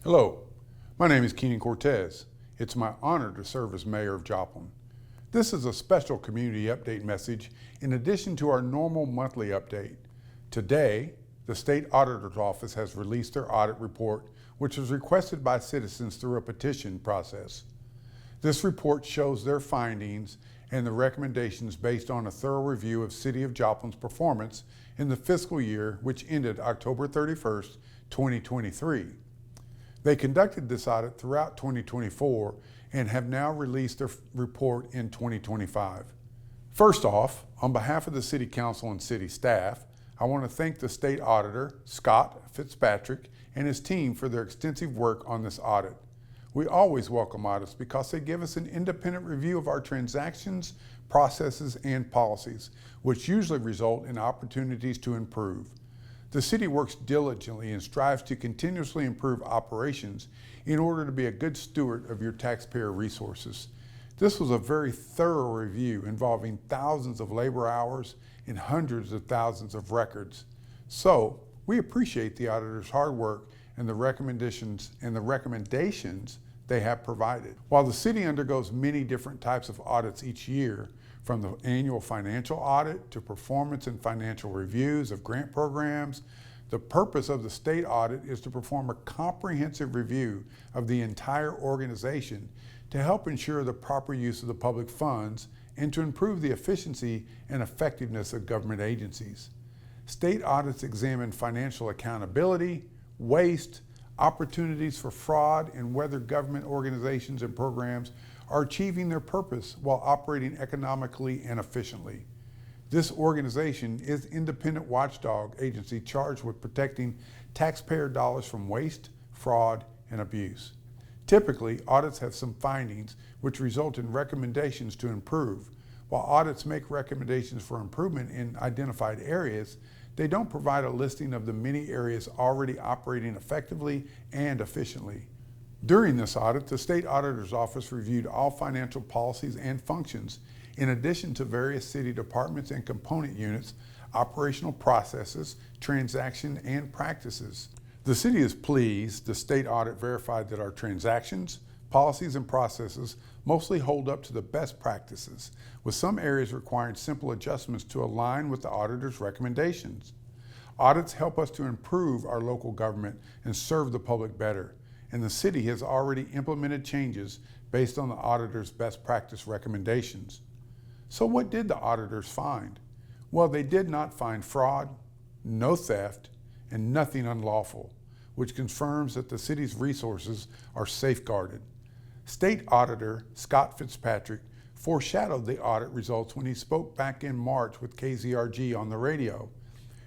Hello, my name is Keenan Cortez. It's my honor to serve as Mayor of Joplin. This is a special community update message in addition to our normal monthly update. Today, the State Auditor's Office has released their audit report, which was requested by citizens through a petition process. This report shows their findings and the recommendations based on a thorough review of City of Joplin's performance in the fiscal year which ended October 31st, 2023. They conducted this audit throughout 2024 and have now released their report in 2025. First off, on behalf of the City Council and City staff, I want to thank the State Auditor Scott Fitzpatrick and his team for their extensive work on this audit. We always welcome audits because they give us an independent review of our transactions, processes, and policies, which usually result in opportunities to improve. The City works diligently and strives to continuously improve operations in order to be a good steward of your taxpayer resources. This was a very thorough review involving thousands of labor hours and hundreds of thousands of records. So, we appreciate the auditor's hard work and the recommendations they have provided. While the City undergoes many different types of audits each year, from the annual financial audit to performance and financial reviews of grant programs, the purpose of the state audit is to perform a comprehensive review of the entire organization to help ensure the proper use of the public funds and to improve the efficiency and effectiveness of government agencies. State audits examine financial accountability, waste, opportunities for fraud, and whether government organizations and programs are achieving their purpose while operating economically and efficiently. This organization is an independent watchdog agency charged with protecting taxpayer dollars from waste, fraud, and abuse. Typically, audits have some findings which result in recommendations to improve. While audits make recommendations for improvement in identified areas, they don't provide a listing of the many areas already operating effectively and efficiently. During this audit, the State Auditor's Office reviewed all financial policies and functions, in addition to various city departments and component units, operational processes, transaction, and practices. The City is pleased the state audit verified that our transactions, policies, and processes mostly hold up to the best practices, with some areas requiring simple adjustments to align with the auditor's recommendations. Audits help us to improve our local government and serve the public better, and the City has already implemented changes based on the auditor's best practice recommendations. So what did the auditors find? Well, they did not find fraud, no theft, and nothing unlawful, which confirms that the City's resources are safeguarded. State Auditor Scott Fitzpatrick foreshadowed the audit results when he spoke back in March with KZRG on the radio,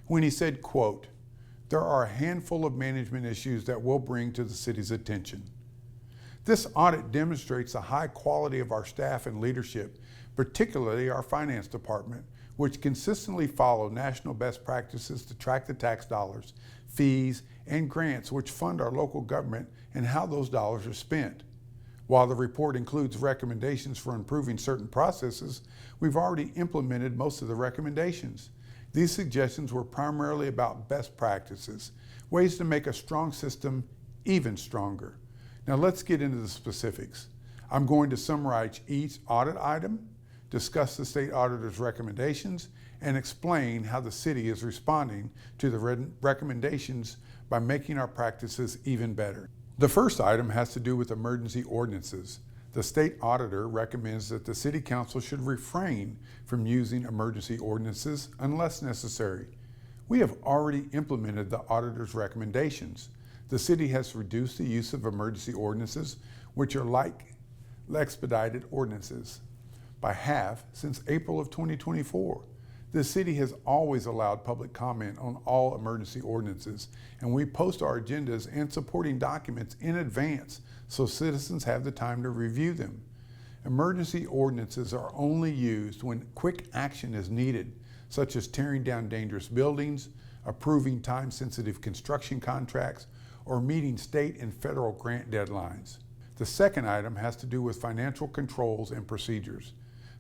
when he said, quote, "There are a handful of management issues that we'll bring to the City's attention." This audit demonstrates the high quality of our staff and leadership, particularly our finance department, which consistently follow national best practices to track the tax dollars, fees, and grants which fund our local government and how those dollars are spent. While the report includes recommendations for improving certain processes, we've already implemented most of the recommendations. These suggestions were primarily about best practices, ways to make a strong system even stronger. Now let's get into the specifics. I'm going to summarize each audit item, discuss the state auditor's recommendations, and explain how the City is responding to the recommendations by making our practices even better. The first item has to do with emergency ordinances. The state auditor recommends that the City Council should refrain from using emergency ordinances unless necessary. We have already implemented the auditor's recommendations. The City has reduced the use of emergency ordinances, which are like expedited ordinances, by half since April of 2024. The City has always allowed public comment on all emergency ordinances, and we post our agendas and supporting documents in advance so citizens have the time to review them. Emergency ordinances are only used when quick action is needed, such as tearing down dangerous buildings, approving time-sensitive construction contracts, or meeting state and federal grant deadlines. The second item has to do with financial controls and procedures.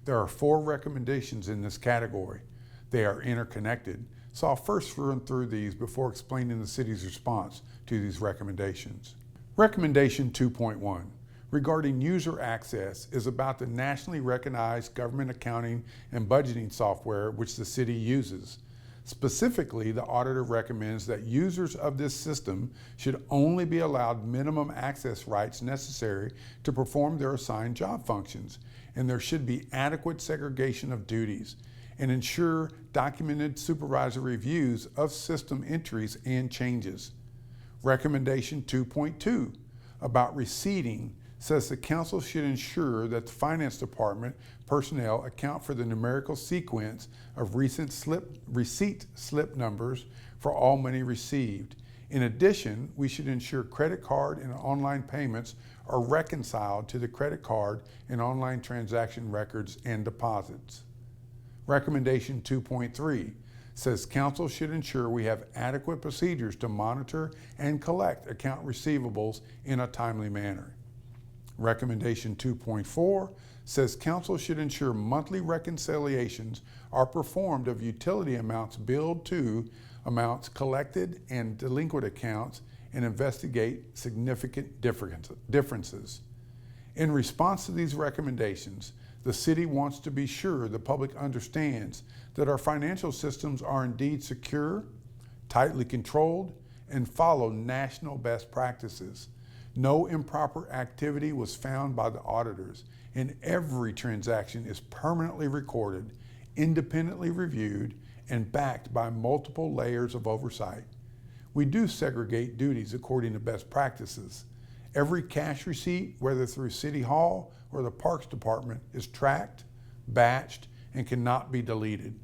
There are 4 recommendations in this category. They are interconnected, so I'll first run through these before explaining the City's response to these recommendations. Recommendation 2.1 regarding user access is about the nationally recognized government accounting and budgeting software which the city uses. Specifically, the auditor recommends that users of this system should only be allowed minimum access rights necessary to perform their assigned job functions, and there should be adequate segregation of duties, and ensure documented supervisory reviews of system entries and changes. Recommendation 2.2 about receipting says the council should ensure that the finance department personnel account for the numerical sequence of receipt slip numbers for all money received. In addition, we should ensure credit card and online payments are reconciled to the credit card and online transaction records and deposits. Recommendation 2.3 says council should ensure we have adequate procedures to monitor and collect account receivables in a timely manner. Recommendation 2.4 says council should ensure monthly reconciliations are performed of utility amounts billed to amounts collected and delinquent accounts and investigate significant differences. In response to these recommendations, the city wants to be sure the public understands that our financial systems are indeed secure, tightly controlled, and follow national best practices. No improper activity was found by the auditors, and every transaction is permanently recorded, independently reviewed, and backed by multiple layers of oversight. We do segregate duties according to best practices. Every cash receipt, whether through City Hall or the Parks Department, is tracked, batched, and cannot be deleted,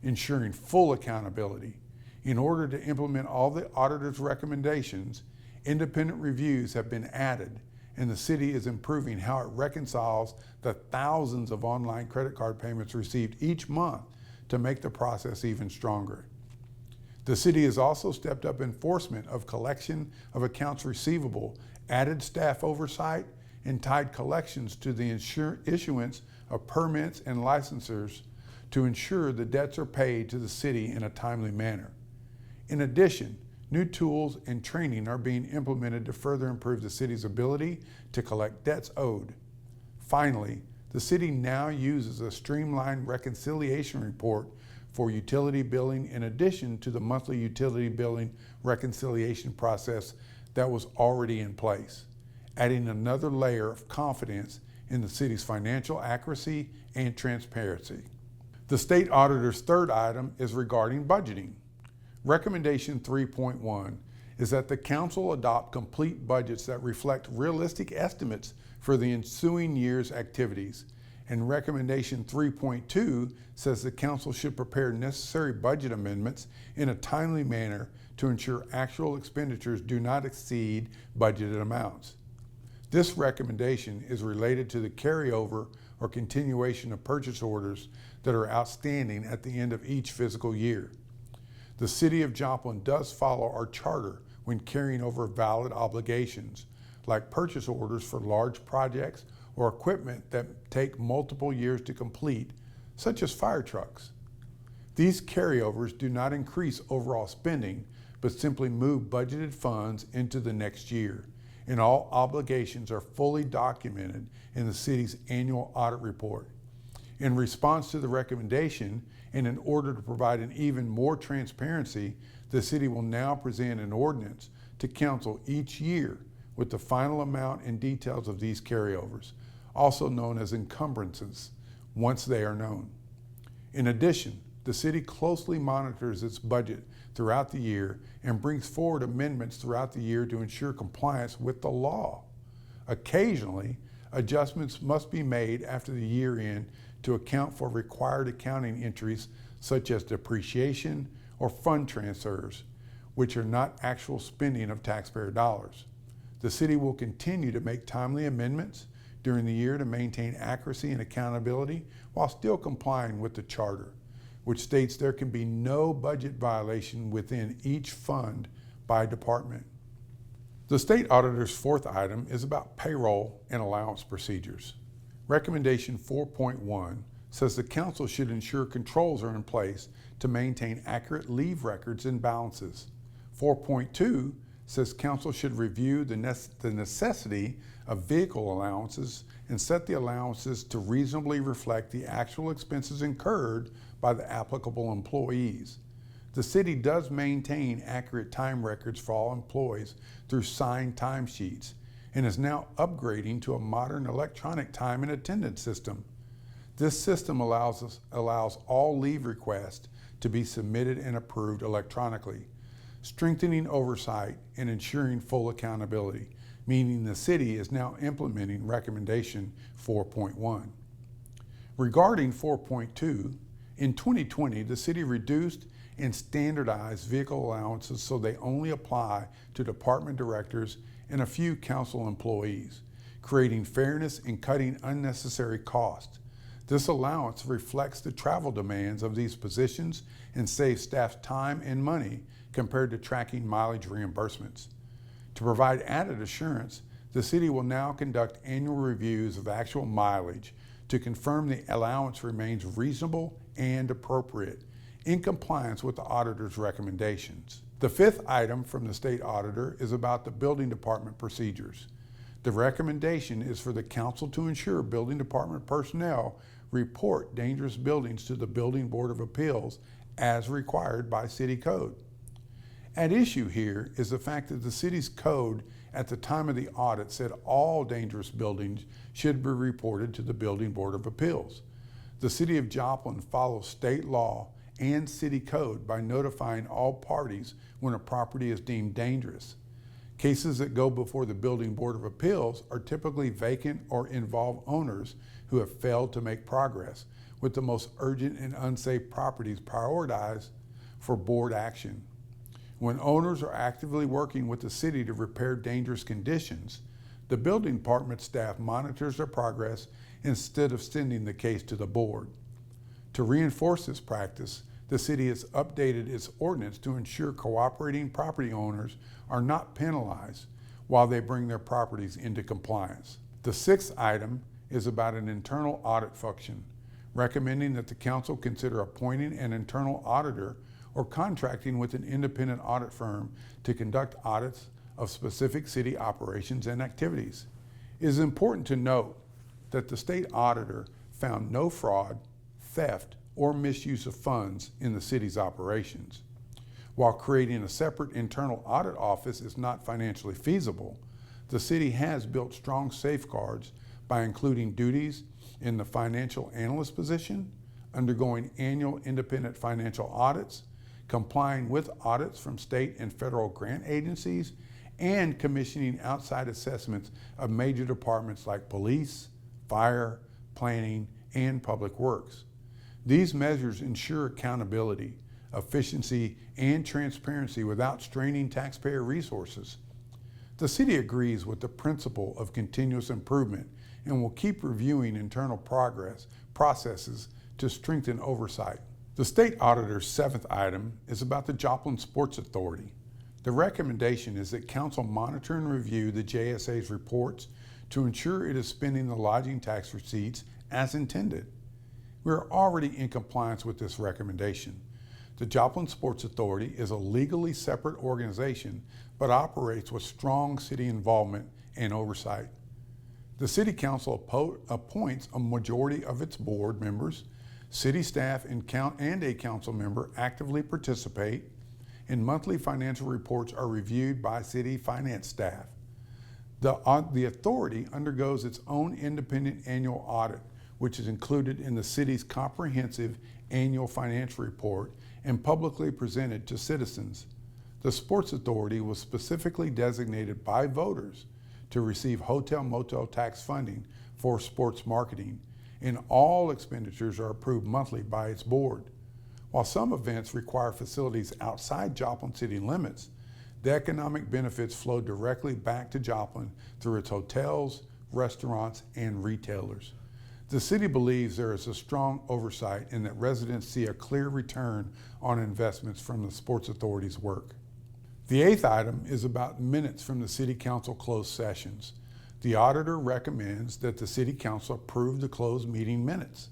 ensuring full accountability. In order to implement all the auditor's recommendations, independent reviews have been added, and the city is improving how it reconciles the thousands of online credit card payments received each month to make the process even stronger. The city has also stepped up enforcement of collection of accounts receivable, added staff oversight, and tied collections to the issuance of permits and licensures to ensure the debts are paid to the city in a timely manner. In addition, new tools and training are being implemented to further improve the city's ability to collect debts owed. Finally, the city now uses a streamlined reconciliation report for utility billing in addition to the monthly utility billing reconciliation process that was already in place, adding another layer of confidence in the city's financial accuracy and transparency. The state auditor's third item is regarding budgeting. Recommendation 3.1 is that the council adopt complete budgets that reflect realistic estimates for the ensuing year's activities. And recommendation 3.2 says the council should prepare necessary budget amendments in a timely manner to ensure actual expenditures do not exceed budgeted amounts. This recommendation is related to the carryover or continuation of purchase orders that are outstanding at the end of each fiscal year. The City of Joplin does follow our charter when carrying over valid obligations, like purchase orders for large projects or equipment that take multiple years to complete, such as fire trucks. These carryovers do not increase overall spending, but simply move budgeted funds into the next year, and all obligations are fully documented in the city's annual audit report. In response to the recommendation, and in order to provide an even more transparency, the city will now present an ordinance to council each year with the final amount and details of these carryovers, also known as encumbrances, once they are known. In addition, the city closely monitors its budget throughout the year and brings forward amendments throughout the year to ensure compliance with the law. Occasionally, adjustments must be made after the year end to account for required accounting entries such as depreciation or fund transfers, which are not actual spending of taxpayer dollars. The city will continue to make timely amendments during the year to maintain accuracy and accountability while still complying with the charter, which states there can be no budget violation within each fund by department. The state auditor's fourth item is about payroll and allowance procedures. Recommendation 4.1 says the council should ensure controls are in place to maintain accurate leave records and balances. 4.2 says council should review the necessity of vehicle allowances and set the allowances to reasonably reflect the actual expenses incurred by the applicable employees. The city does maintain accurate time records for all employees through signed timesheets and is now upgrading to a modern electronic time and attendance system. This system allows all leave requests to be submitted and approved electronically, strengthening oversight and ensuring full accountability, meaning the city is now implementing recommendation 4.1. Regarding 4.2, in 2020, the city reduced and standardized vehicle allowances so they only apply to department directors and a few council employees, creating fairness and cutting unnecessary costs. This allowance reflects the travel demands of these positions and saves staff time and money compared to tracking mileage reimbursements. To provide added assurance, the city will now conduct annual reviews of actual mileage to confirm the allowance remains reasonable and appropriate, in compliance with the auditor's recommendations. The fifth item from the state auditor is about the building department procedures. The recommendation is for the council to ensure building department personnel report dangerous buildings to the Building Board of Appeals as required by city code. At issue here is the fact that the city's code at the time of the audit said all dangerous buildings should be reported to the Building Board of Appeals. The City of Joplin follows state law and city code by notifying all parties when a property is deemed dangerous. Cases that go before the Building Board of Appeals are typically vacant or involve owners who have failed to make progress, with the most urgent and unsafe properties prioritized for board action. When owners are actively working with the city to repair dangerous conditions, the building department staff monitors their progress instead of sending the case to the board. To reinforce this practice, the city has updated its ordinance to ensure cooperating property owners are not penalized while they bring their properties into compliance. The sixth item is about an internal audit function, recommending that the council consider appointing an internal auditor or contracting with an independent audit firm to conduct audits of specific city operations and activities. It is important to note that the state auditor found no fraud, theft, or misuse of funds in the city's operations. While creating a separate internal audit office is not financially feasible, the city has built strong safeguards by including duties in the financial analyst position, undergoing annual independent financial audits, complying with audits from state and federal grant agencies, and commissioning outside assessments of major departments like police, fire, planning, and public works. These measures ensure accountability, efficiency, and transparency without straining taxpayer resources. The city agrees with the principle of continuous improvement and will keep reviewing internal processes to strengthen oversight. The state auditor's seventh item is about the Joplin Sports Authority. The recommendation is that council monitor and review the JSA's reports to ensure it is spending the lodging tax receipts as intended. We are already in compliance with this recommendation. The Joplin Sports Authority is a legally separate organization but operates with strong city involvement and oversight. The City Council appoints a majority of its board members. City staff and a council member actively participate, and monthly financial reports are reviewed by city finance staff. The authority undergoes its own independent annual audit, which is included in the city's comprehensive annual financial report and publicly presented to citizens. The Sports Authority was specifically designated by voters to receive hotel-motel tax funding for sports marketing, and all expenditures are approved monthly by its board. While some events require facilities outside Joplin city limits, the economic benefits flow directly back to Joplin through its hotels, restaurants, and retailers. The city believes there is a strong oversight and that residents see a clear return on investments from the Sports Authority's work. The eighth item is about minutes from the City Council closed sessions. The auditor recommends that the City Council approve the closed meeting minutes.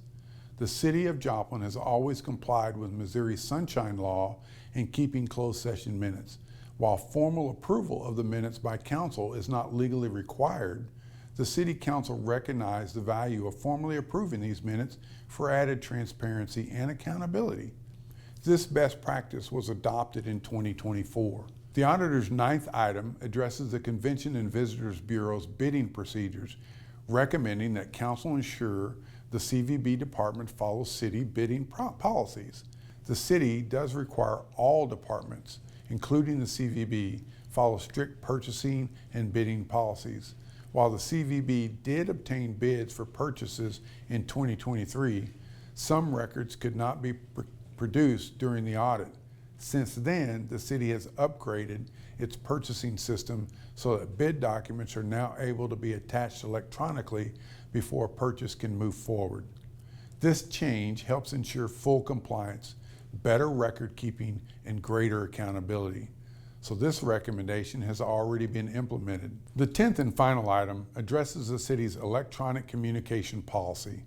The City of Joplin has always complied with Missouri's Sunshine Law in keeping closed session minutes. While formal approval of the minutes by council is not legally required, the City Council recognized the value of formally approving these minutes for added transparency and accountability. This best practice was adopted in 2024. The auditor's ninth item addresses the Convention and Visitors Bureau's bidding procedures, recommending that council ensure the CVB department follows city bidding policies. The city does require all departments, including the CVB, follow strict purchasing and bidding policies. While the CVB did obtain bids for purchases in 2023, some records could not be produced during the audit. Since then, the city has upgraded its purchasing system so that bid documents are now able to be attached electronically before a purchase can move forward. This change helps ensure full compliance, better record keeping, and greater accountability. So this recommendation has already been implemented. The 10th and final item addresses the city's electronic communication policy.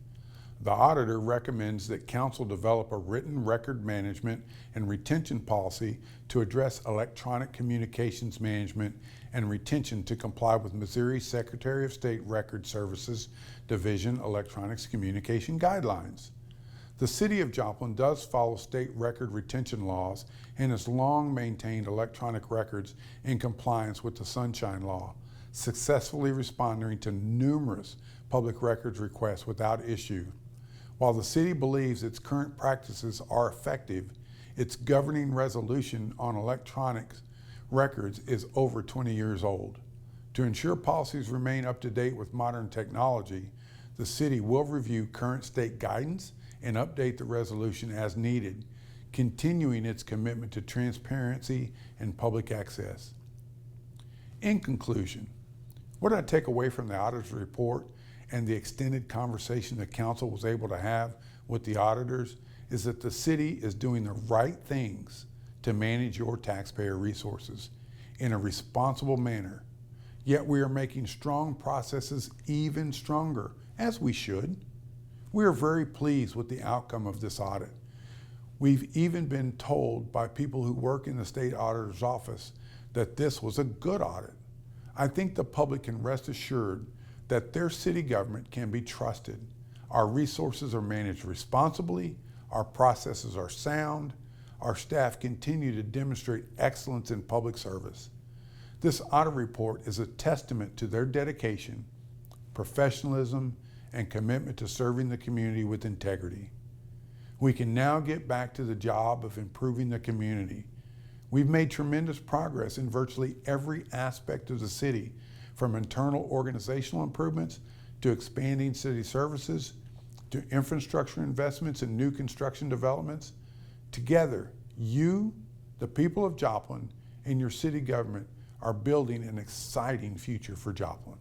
The auditor recommends that council develop a written record management and retention policy to address electronic communications management and retention to comply with Missouri Secretary of State Record Services Division Electronics Communication Guidelines. The City of Joplin does follow state record retention laws and has long maintained electronic records in compliance with the Sunshine Law, successfully responding to numerous public records requests without issue. While the city believes its current practices are effective, its governing resolution on electronic records is over 20 years old. To ensure policies remain up to date with modern technology, the city will review current state guidance and update the resolution as needed, continuing its commitment to transparency and public access. In conclusion, what did I take away from the auditor's report and the extended conversation the council was able to have with the auditors is that the city is doing the right things to manage your taxpayer resources in a responsible manner. Yet we are making strong processes even stronger, as we should. We are very pleased with the outcome of this audit. We've even been told by people who work in the State Auditor's Office that this was a good audit. I think the public can rest assured that their city government can be trusted. Our resources are managed responsibly, our processes are sound, our staff continue to demonstrate excellence in public service. This audit report is a testament to their dedication, professionalism, and commitment to serving the community with integrity. We can now get back to the job of improving the community. We've made tremendous progress in virtually every aspect of the city, from internal organizational improvements to expanding city services to infrastructure investments and new construction developments. Together, you, the people of Joplin, and your city government are building an exciting future for Joplin.